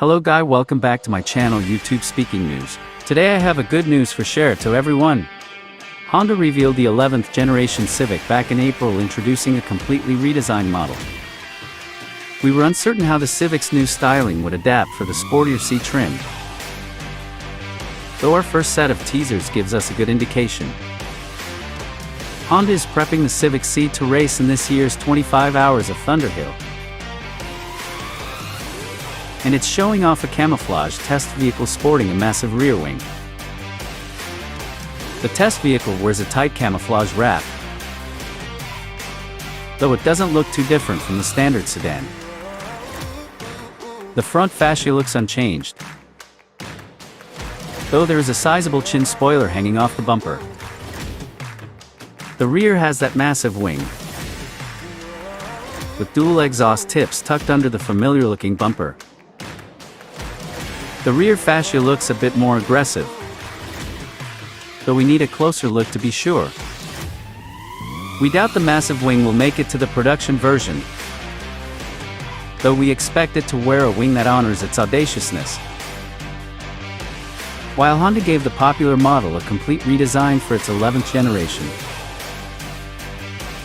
Hello guy, welcome back to my channel YouTube Speaking News. Today I have a good news for share to everyone. Honda revealed the 11th generation Civic back in April, introducing a completely redesigned model. We were uncertain how the Civic's new styling would adapt for the sportier C trim, though our first set of teasers gives us a good indication. Honda is prepping the Civic Si to race in this year's 25 Hours of Thunderhill, and it's showing off a camouflage test vehicle sporting a massive rear wing. The test vehicle wears a tight camouflage wrap, though it doesn't look too different from the standard sedan. The front fascia looks unchanged, though there is a sizable chin spoiler hanging off the bumper. The rear has that massive wing, with dual exhaust tips tucked under the familiar-looking bumper. The rear fascia looks a bit more aggressive, though we need a closer look to be sure. We doubt the massive wing will make it to the production version, though we expect it to wear a wing that honors its audaciousness. While Honda gave the popular model a complete redesign for its 11th generation,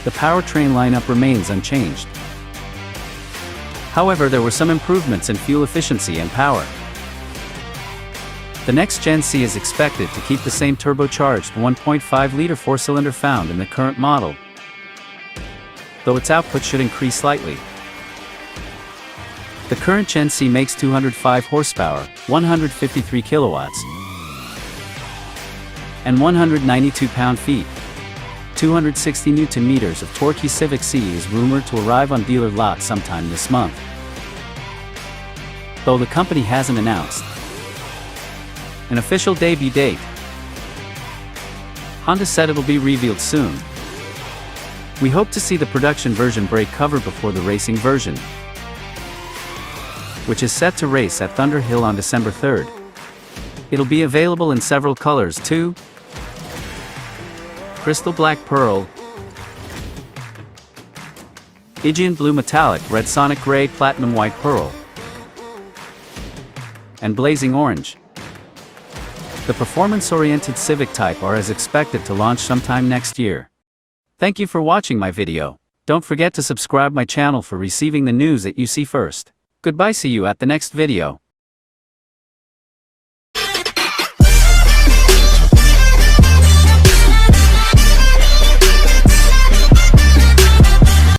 the powertrain lineup remains unchanged. However, there were some improvements in fuel efficiency and power. The next Gen C is expected to keep the same turbocharged 1.5-liter four-cylinder found in the current model, though its output should increase slightly. The current Gen C makes 205 horsepower, 153 kilowatts, and 192 pound-feet, 260 Newton-meters of torquey. Civic Si is rumored to arrive on dealer lots sometime this month, though the company hasn't announced an official debut date. Honda said it'll be revealed soon. We hope to see the production version break cover before the racing version, which is set to race at Thunderhill on December 3rd. It'll be available in several colors too: crystal black pearl, Aegean blue metallic, red sonic gray, platinum white pearl, and blazing orange. The performance-oriented Civic Type R is expected to launch sometime next year. Thank you for watching my video. Don't forget to subscribe my channel for receiving the news that you see first. Goodbye, see you at the next video.